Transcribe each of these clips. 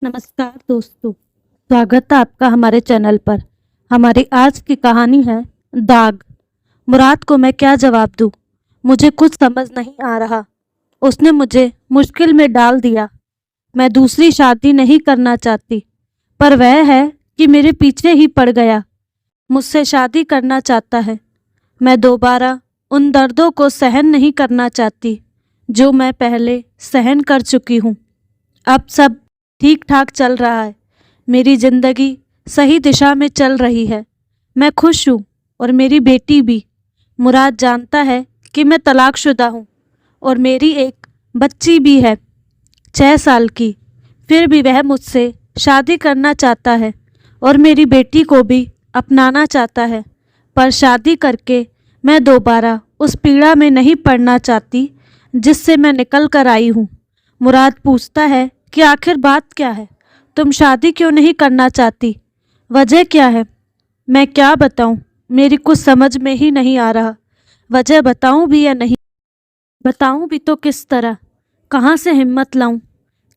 नमस्कार दोस्तों, स्वागत है आपका हमारे चैनल पर। हमारी आज की कहानी है दाग। मुराद को मैं क्या जवाब दूं? मुझे कुछ समझ नहीं आ रहा। उसने मुझे मुश्किल में डाल दिया। मैं दूसरी शादी नहीं करना चाहती, पर वह है कि मेरे पीछे ही पड़ गया। मुझसे शादी करना चाहता है। मैं दोबारा उन दर्दों को सहन नहीं करना चाहती जो मैं पहले सहन कर चुकी हूँ। अब सब ठीक ठाक चल रहा है। मेरी जिंदगी सही दिशा में चल रही है। मैं खुश हूँ और मेरी बेटी भी। मुराद जानता है कि मैं तलाकशुदा हूँ और मेरी एक बच्ची भी है 6 साल की। फिर भी वह मुझसे शादी करना चाहता है और मेरी बेटी को भी अपनाना चाहता है। पर शादी करके मैं दोबारा उस पीड़ा में नहीं पड़ना चाहती जिससे मैं निकल कर आई हूँ। मुराद पूछता है कि आखिर बात क्या है? तुम शादी क्यों नहीं करना चाहती? वजह क्या है? मैं क्या बताऊं? मेरी कुछ समझ में ही नहीं आ रहा। वजह बताऊं भी या नहीं? बताऊं भी तो किस तरह? कहाँ से हिम्मत लाऊं?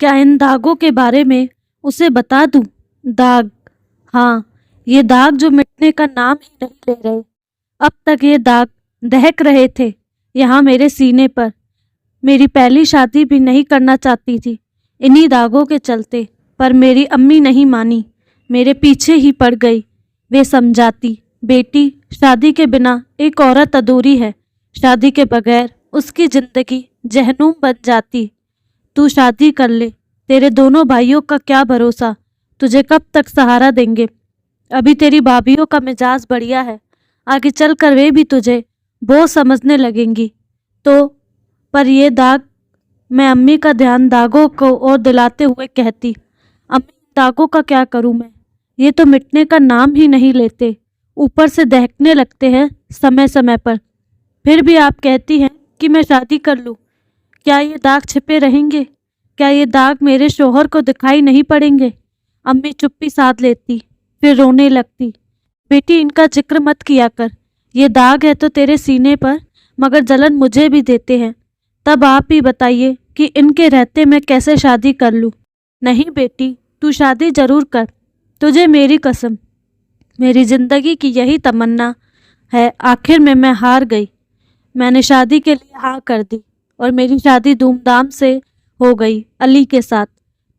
क्या इन दागों के बारे में उसे बता दूं? दाग, हाँ, ये दाग जो मिटने का नाम ही नहीं ले रहे। अब तक ये दाग दहक रहे थे यहाँ मेरे सीने पर। मेरी पहली शादी भी नहीं करना चाहती थी इन्हीं दागों के चलते, पर मेरी अम्मी नहीं मानी, मेरे पीछे ही पड़ गई। वे समझाती, बेटी, शादी के बिना एक औरत अधूरी है। शादी के बगैर उसकी जिंदगी जहन्नुम बन जाती। तू शादी कर ले। तेरे दोनों भाइयों का क्या भरोसा, तुझे कब तक सहारा देंगे? अभी तेरी भाभीयों का मिजाज बढ़िया है, आगे चल कर वे भी तुझे बोझ समझने लगेंगी। तो पर ये दाग। मैं अम्मी का ध्यान दागों को और दिलाते हुए कहती, अम्मी, दागों का क्या करूं मैं? ये तो मिटने का नाम ही नहीं लेते, ऊपर से दहकने लगते हैं समय समय पर। फिर भी आप कहती हैं कि मैं शादी कर लूं। क्या ये दाग छिपे रहेंगे? क्या ये दाग मेरे शोहर को दिखाई नहीं पड़ेंगे? अम्मी चुप्पी साध लेती, फिर रोने लगती। बेटी, इनका जिक्र मत किया कर। ये दाग है तो तेरे सीने पर, मगर जलन मुझे भी देते हैं। तब आप ही बताइए कि इनके रहते मैं कैसे शादी कर लूं? नहीं बेटी, तू शादी जरूर कर। तुझे मेरी कसम। मेरी जिंदगी की यही तमन्ना है। आखिर में मैं हार गई। मैंने शादी के लिए हाँ कर दी और मेरी शादी धूमधाम से हो गई अली के साथ।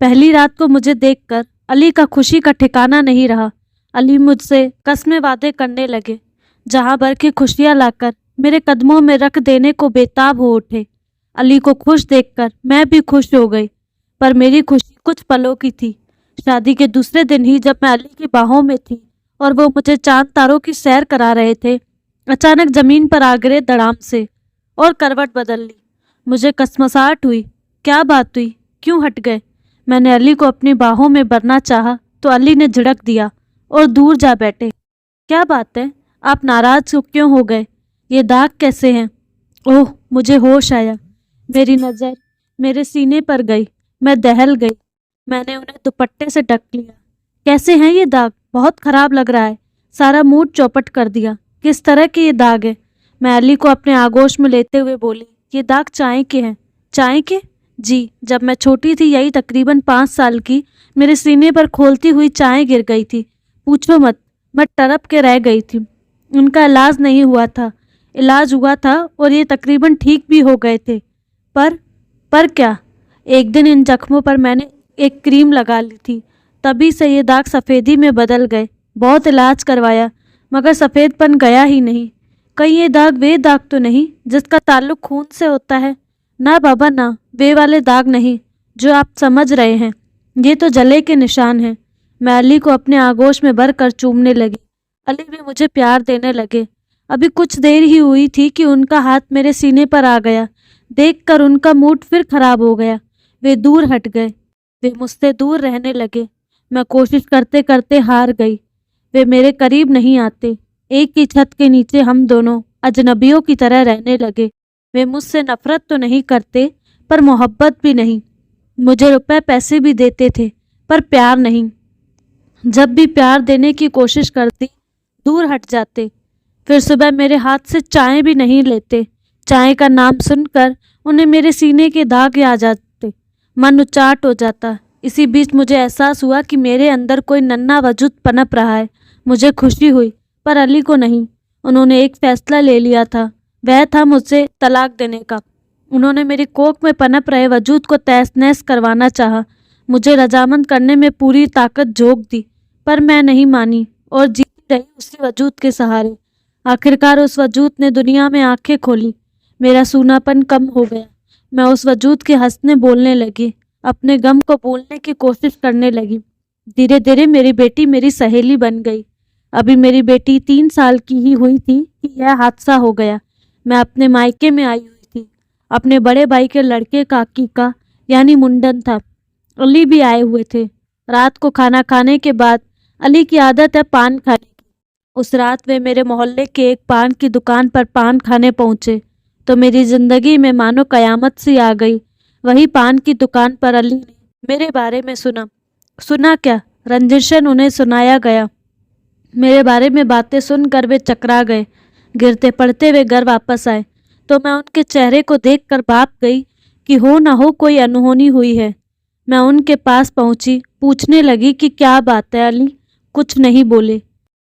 पहली रात को मुझे देखकर अली का खुशी का ठिकाना नहीं रहा। अली मुझसे कस्में वादे करने लगे, जहां भर की खुशियां लाकर मेरे कदमों में रख देने को बेताब हो उठे। अली को खुश देखकर मैं भी खुश हो गई, पर मेरी खुशी कुछ पलों की थी। शादी के दूसरे दिन ही जब मैं अली की बाहों में थी और वो मुझे चांद तारों की सैर करा रहे थे, अचानक जमीन पर आ गिरे धड़ाम से और करवट बदल ली। मुझे कसमसाहट हुई। क्या बात हुई? क्यों हट गए? मैंने अली को अपनी बाहों में भरना चाहा तो अली ने झिड़क दिया और दूर जा बैठे। क्या बात है? आप नाराज क्यों हो गए? ये दाग कैसे हैं? ओह, मुझे होश आया। मेरी नज़र मेरे सीने पर गई। मैं दहल गई। मैंने उन्हें दुपट्टे से ढक लिया। कैसे हैं ये दाग? बहुत खराब लग रहा है। सारा मूड चौपट कर दिया। किस तरह के ये दाग है? मैं अली को अपने आगोश में लेते हुए बोली, ये दाग चाय के हैं। चाय के? जी, जब मैं छोटी थी, यही तकरीबन 5 साल की, मेरे सीने पर खोलती हुई चाय गिर गई थी। पूछो मत, मैं तड़प के रह गई थी। उनका इलाज नहीं हुआ था। इलाज हुआ था और ये तकरीबन ठीक भी हो गए थे। पर क्या? एक दिन इन जख्मों पर मैंने एक क्रीम लगा ली थी। तभी से ये दाग सफ़ेदी में बदल गए। बहुत इलाज करवाया, मगर सफ़ेदपन गया ही नहीं। कहीं ये दाग वे दाग तो नहीं जिसका ताल्लुक खून से होता है? ना बाबा ना, वे वाले दाग नहीं जो आप समझ रहे हैं। ये तो जले के निशान हैं। मैं अली को अपने आगोश में भर कर चूमने लगी। अली भी मुझे प्यार देने लगे। अभी कुछ देर ही हुई थी कि उनका हाथ मेरे सीने पर आ गया। देखकर उनका मूड फिर खराब हो गया। वे दूर हट गए। वे मुझसे दूर रहने लगे। मैं कोशिश करते करते हार गई। वे मेरे करीब नहीं आते। एक ही छत के नीचे हम दोनों अजनबियों की तरह रहने लगे। वे मुझसे नफरत तो नहीं करते, पर मोहब्बत भी नहीं। मुझे रुपए पैसे भी देते थे, पर प्यार नहीं। जब भी प्यार देने की कोशिश करती, दूर हट जाते। फिर सुबह मेरे हाथ से चाय भी नहीं लेते। चाय का नाम सुनकर उन्हें मेरे सीने के दाग आ जाते। मन उचाट हो जाता। इसी बीच मुझे एहसास हुआ कि मेरे अंदर कोई नन्हा वजूद पनप रहा है। मुझे खुशी हुई, पर अली को नहीं। उन्होंने एक फैसला ले लिया था, वह था मुझसे तलाक देने का। उन्होंने मेरी कोख में पनप रहे वजूद को तहस नहस करवाना चाहा, मुझे रजामंद करने में पूरी ताकत झोंक दी, पर मैं नहीं मानी और जीती रही उसी वजूद के सहारे। आखिरकार उस वजूद ने दुनिया में आंखें खोली, मेरा सूनापन कम हो गया। मैं उस वजूद के हंसने बोलने लगी, अपने गम को भूलने की कोशिश करने लगी। धीरे धीरे मेरी बेटी मेरी सहेली बन गई। अभी मेरी बेटी 3 साल की ही हुई थी कि यह हादसा हो गया। मैं अपने मायके में आई हुई थी। अपने बड़े भाई के लड़के का अकीका यानी मुंडन था। अली भी आए हुए थे। रात को खाना खाने के बाद अली की आदत है पान खाने की। उस रात वे मेरे मोहल्ले के एक पान की दुकान पर पान खाने पहुंचे तो मेरी जिंदगी में मानो कयामत सी आ गई। वही पान की दुकान पर अली ने मेरे बारे में सुना क्या, रंजिशन उन्हें सुनाया गया। मेरे बारे में बातें सुनकर वे चकरा गए। गिरते पड़ते वे घर वापस आए तो मैं उनके चेहरे को देखकर भाप गई कि हो न हो कोई अनहोनी हुई है। मैं उनके पास पहुंची, पूछने लगी कि क्या बात है। अली कुछ नहीं बोले।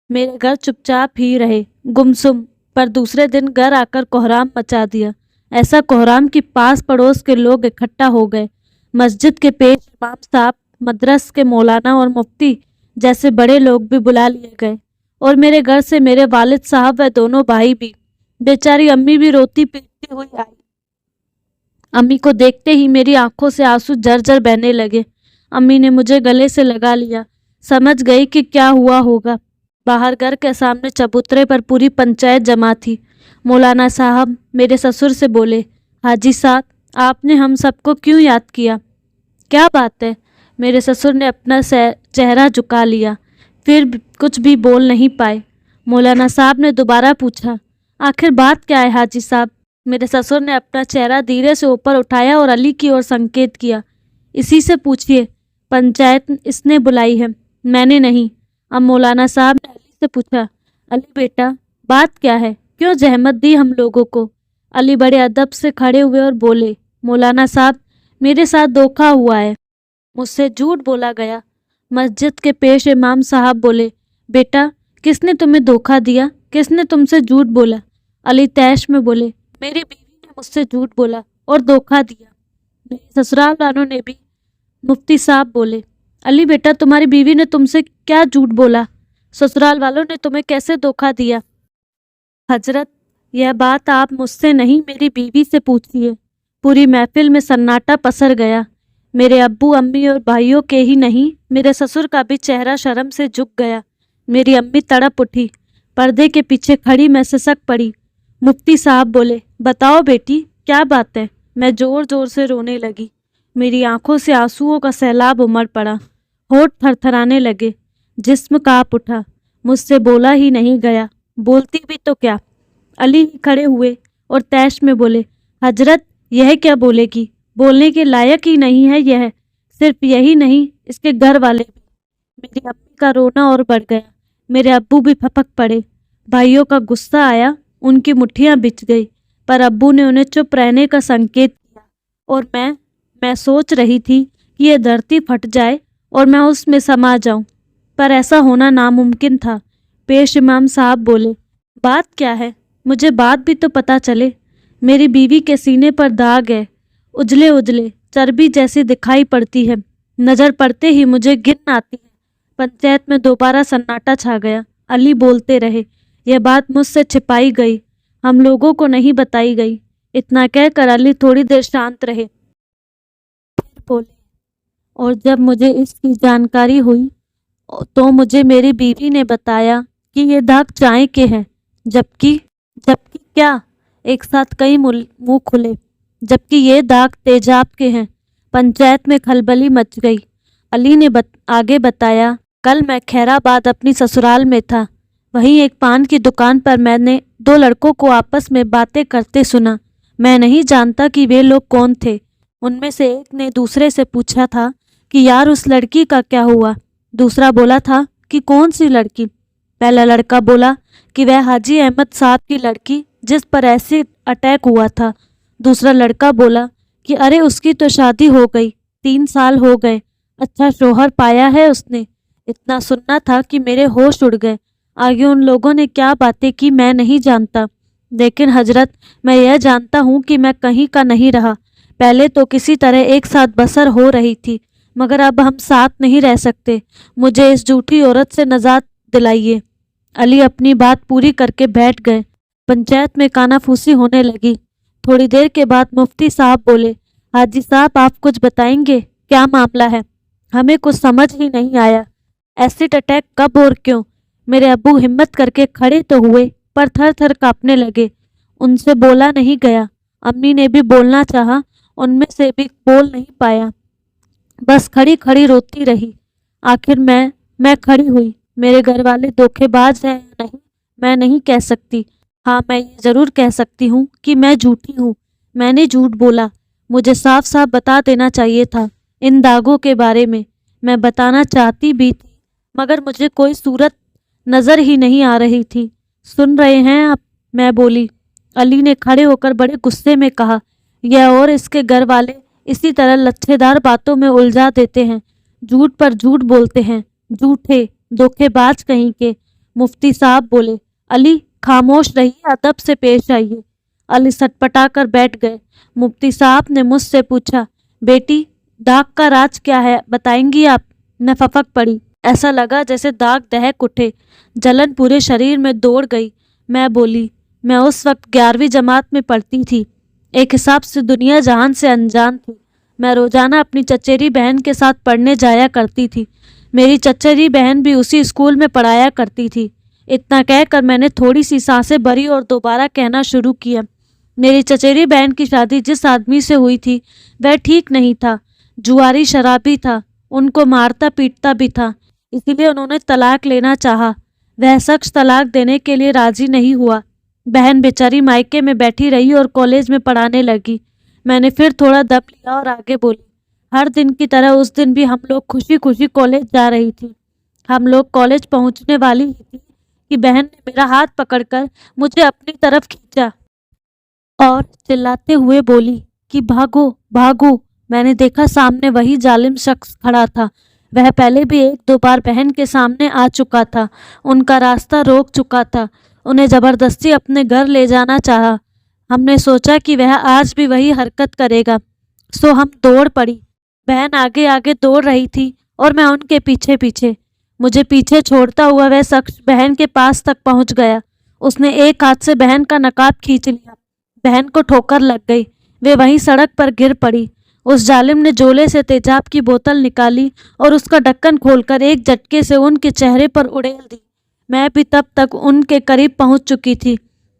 मेरे घर चुपचाप ही रहे, गुमसुम। पर दूसरे दिन घर आकर कोहराम मचा दिया। ऐसा कोहराम कि पास पड़ोस के लोग इकट्ठा हो गए। मस्जिद के पेश इमाम साहब, मदरस के मौलाना और मुफ्ती जैसे बड़े लोग भी बुला लिए गए और मेरे घर से मेरे वालिद साहब व दोनों भाई भी। बेचारी अम्मी भी रोती पीटती हुई आई। अम्मी को देखते ही मेरी आंखों से आंसू झरझर बहने लगे। अम्मी ने मुझे गले से लगा लिया, समझ गई कि क्या हुआ होगा। बाहर घर के सामने चबूतरे पर पूरी पंचायत जमा थी। मौलाना साहब मेरे ससुर से बोले, हाजी साहब आपने हम सबको क्यों याद किया? क्या बात है? मेरे ससुर ने अपना चेहरा झुका लिया, फिर कुछ भी बोल नहीं पाए। मौलाना साहब ने दोबारा पूछा, आखिर बात क्या है हाजी साहब? मेरे ससुर ने अपना चेहरा धीरे से ऊपर उठाया और अली की ओर संकेत किया, इसी से पूछिए, पंचायत इसने बुलाई है, मैंने नहीं। अब मौलाना साहब ने अली से पूछा, अली बेटा बात क्या है, क्यों जहमत दी हम लोगों को? अली बड़े अदब से खड़े हुए और बोले, मौलाना साहब मेरे साथ धोखा हुआ है, मुझसे झूठ बोला गया। मस्जिद के पेश इमाम साहब बोले, बेटा किसने तुम्हें धोखा दिया, किसने तुमसे झूठ बोला? अली तैश में बोले, मेरी बीवी ने मुझसे झूठ बोला और धोखा दिया। मेरे ससुराल वालों ने भी। मुफ्ती साहब बोले, अली बेटा तुम्हारी बीवी ने तुमसे क्या झूठ बोला? ससुराल वालों ने तुम्हें कैसे धोखा दिया? हजरत यह बात आप मुझसे नहीं मेरी बीवी से पूछिए। पूरी महफिल में सन्नाटा पसर गया। मेरे अब्बू अम्मी और भाइयों के ही नहीं, मेरे ससुर का भी चेहरा शर्म से झुक गया। मेरी अम्मी तड़प उठी, पर्दे के पीछे खड़ी मैं सिसक पड़ी। मुफ्ती साहब बोले, बताओ बेटी क्या बात है? मैं जोर जोर से रोने लगी। मेरी आंखों से आंसुओं का सैलाब उमड़ पड़ा, होठ थरथराने लगे, जिस्म कांप उठा। मुझसे बोला ही नहीं गया, बोलती भी तो क्या। अली ही खड़े हुए और तैश में बोले, हजरत यह क्या बोलेगी, बोलने के लायक ही नहीं है यह। सिर्फ यही नहीं, इसके घर वाले भी। मेरी अम्मी का रोना और बढ़ गया। मेरे अब्बू भी फपक पड़े। भाइयों का गुस्सा आया, उनकी मुट्ठियां बिछ गई, पर अब्बू ने उन्हें चुप रहने का संकेत दिया। और मैं सोच रही थी कि यह धरती फट जाए और मैं उसमें समा जाऊं, पर ऐसा होना नामुमकिन था। पेश इमाम साहब बोले, बात क्या है, मुझे बात भी तो पता चले। मेरी बीवी के सीने पर दाग है, उजले उजले चर्बी जैसी दिखाई पड़ती है। नज़र पड़ते ही मुझे घिन आती है। पंचायत में दोबारा सन्नाटा छा गया। अली बोलते रहे, यह बात मुझसे छिपाई गई, हम लोगों को नहीं बताई गई। इतना कहकर अली थोड़ी देर शांत रहे, फिर बोले, और जब मुझे इसकी जानकारी हुई तो मुझे मेरी बीवी ने बताया कि ये दाग चाय के हैं। जबकि क्या? एक साथ कई मुंह खुले। जबकि ये दाग तेजाब के हैं। पंचायत में खलबली मच गई। अली ने आगे बताया, कल मैं खैराबाद अपनी ससुराल में था। वहीं एक पान की दुकान पर मैंने 2 लड़कों को आपस में बातें करते सुना। मैं नहीं जानता कि वे लोग कौन थे। उनमें से एक ने दूसरे से पूछा था कि यार उस लड़की का क्या हुआ? दूसरा बोला था कि कौन सी लड़की? पहला लड़का बोला कि वह हाजी अहमद साहब की लड़की जिस पर एसिड अटैक हुआ था। दूसरा लड़का बोला कि अरे उसकी तो शादी हो गई, 3 साल हो गए, अच्छा शौहर पाया है उसने। इतना सुनना था कि मेरे होश उड़ गए। आगे उन लोगों ने क्या बातें की मैं नहीं जानता, लेकिन हजरत, मैं यह जानता हूँ कि मैं कहीं का नहीं रहा। पहले तो किसी तरह एक साथ बसर हो रही थी, मगर अब हम साथ नहीं रह सकते। मुझे इस झूठी औरत से निजात दिलाइए। अली अपनी बात पूरी करके बैठ गए। पंचायत में कानाफूसी होने लगी। थोड़ी देर के बाद मुफ्ती साहब बोले, हाजी साहब आप कुछ बताएंगे, क्या मामला है? हमें कुछ समझ ही नहीं आया। एसिड अटैक कब और क्यों? मेरे अब्बू हिम्मत करके खड़े तो हुए, पर थर थर कांपने लगे। उनसे बोला नहीं गया। अम्मी ने भी बोलना चाहा, उनमें से भी बोल नहीं पाया। बस खड़ी खड़ी रोती रही। आखिर मैं खड़ी हुई। मेरे घर वाले धोखेबाज हैं या नहीं, मैं नहीं कह सकती। हाँ, मैं ये जरूर कह सकती हूँ कि मैं झूठी हूँ। मैंने झूठ बोला। मुझे साफ साफ बता देना चाहिए था इन दागों के बारे में। मैं बताना चाहती भी थी, मगर मुझे कोई सूरत नजर ही नहीं आ रही थी। सुन रहे हैं आप? मैं बोली। अली ने खड़े होकर बड़े गुस्से में कहा, यह और इसके घर वाले इसी तरह लच्छेदार बातों में उलझा देते हैं, झूठ पर झूठ बोलते हैं, झूठे धोखेबाज कहीं के। मुफ्ती साहब बोले, अली खामोश रहिए, अदब से पेश आइए। अली सटपटा कर बैठ गए। मुफ्ती साहब ने मुझसे पूछा, बेटी दाग का राज क्या है, बताएंगी आप? मैं फपक पड़ी। ऐसा लगा जैसे दाग दहक उठे। जलन पूरे शरीर में दौड़ गई। मैं बोली, मैं उस वक्त 11वीं जमात में पढ़ती थी। एक हिसाब से दुनिया जहान से अनजान थी। मैं रोजाना अपनी चचेरी बहन के साथ पढ़ने जाया करती थी। मेरी चचेरी बहन भी उसी स्कूल में पढ़ाया करती थी। इतना कहकर मैंने थोड़ी सी सांसें भरी और दोबारा कहना शुरू किया, मेरी चचेरी बहन की शादी जिस आदमी से हुई थी वह ठीक नहीं था, जुआरी शराबी था, उनको मारता पीटता भी था। इसीलिए उन्होंने तलाक लेना चाहा। वह शख्स तलाक देने के लिए राजी नहीं हुआ। बहन बेचारी मायके में बैठी रही और कॉलेज में पढ़ाने लगी। मैंने फिर थोड़ा दम लिया और आगे बोली, हर दिन की तरह उस दिन भी हम लोग खुशी खुशी कॉलेज जा रही थी। हम लोग कॉलेज पहुंचने वाली ही थी कि बहन ने मेरा हाथ पकड़कर मुझे अपनी तरफ खींचा और चिल्लाते हुए बोली कि भागो भागो। मैंने देखा सामने वही जालिम शख्स खड़ा था। वह पहले भी एक दो बार बहन के सामने आ चुका था, उनका रास्ता रोक चुका था, उन्हें जबरदस्ती अपने घर ले जाना चाहा। हमने सोचा कि वह आज भी वही हरकत करेगा, सो हम दौड़ पड़ी। बहन आगे आगे दौड़ रही थी और मैं उनके पीछे पीछे। मुझे पीछे छोड़ता हुआ वह शख्स बहन के पास तक पहुंच गया। उसने एक हाथ से बहन का नकाब खींच लिया। बहन को ठोकर लग गई। वे वहीं सड़क पर गिर पड़ी। उस जालिम ने झोले से तेजाब की बोतल निकाली और उसका ढक्कन खोलकर एक झटके से उनके चेहरे पर उड़ेल दी। मैं भी तब तक उनके करीब पहुंच चुकी थी।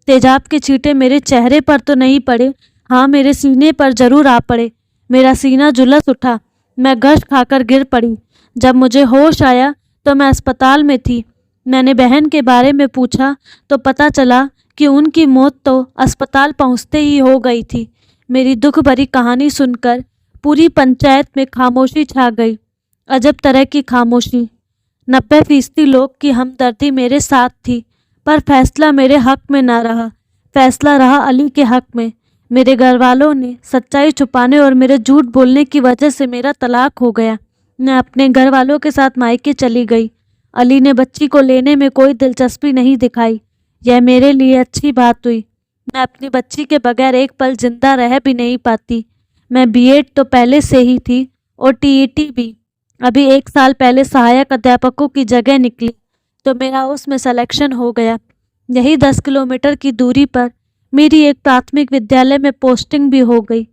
तेजाब के छींटे मेरे चेहरे पर तो नहीं पड़े, हाँ मेरे सीने पर जरूर आ पड़े। मेरा सीना झुलस उठा। मैं गश खाकर गिर पड़ी। जब मुझे होश आया तो मैं अस्पताल में थी। मैंने बहन के बारे में पूछा तो पता चला कि उनकी मौत तो अस्पताल पहुंचते ही हो गई थी। मेरी दुख भरी कहानी सुनकर पूरी पंचायत में खामोशी छा गई। अजब तरह की खामोशी। 90% लोग की हमदर्दी मेरे साथ थी, पर फैसला मेरे हक में ना रहा। फैसला रहा अली के हक में। मेरे घर वालों ने सच्चाई छुपाने और मेरे झूठ बोलने की वजह से मेरा तलाक हो गया। मैं अपने घर वालों के साथ मायके चली गई। अली ने बच्ची को लेने में कोई दिलचस्पी नहीं दिखाई। यह मेरे लिए अच्छी बात हुई। मैं अपनी बच्ची के बगैर एक पल जिंदा रह भी नहीं पाती। मैं बीएड तो पहले से ही थी और टीईटी भी। अभी 1 साल पहले सहायक अध्यापकों की जगह निकली तो मेरा उसमें सिलेक्शन हो गया। यही 10 किलोमीटर की दूरी पर मेरी एक प्राथमिक विद्यालय में पोस्टिंग भी हो गई।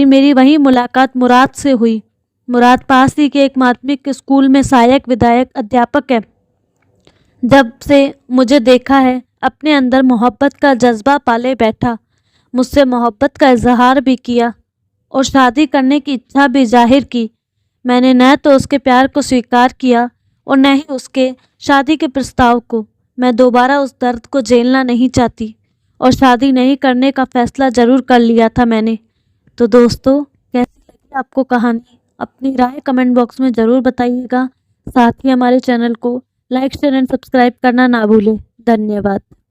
मेरी वही मुलाकात मुराद से हुई। मुराद पास ही के एक माध्यमिक स्कूल में सहायक विधायक अध्यापक है। जब से मुझे देखा है अपने अंदर मोहब्बत का जज्बा पाले बैठा। मुझसे मोहब्बत का इजहार भी किया और शादी करने की इच्छा भी जाहिर की। मैंने न तो उसके प्यार को स्वीकार किया और न ही उसके शादी के प्रस्ताव को। मैं दोबारा उस दर्द को झेलना नहीं चाहती और शादी नहीं करने का फैसला ज़रूर कर लिया था मैंने। तो दोस्तों, कैसी लगी आपको कहानी? अपनी राय कमेंट बॉक्स में ज़रूर बताइएगा। साथ ही हमारे चैनल को लाइक शेयर एंड सब्सक्राइब करना ना भूलें। धन्यवाद।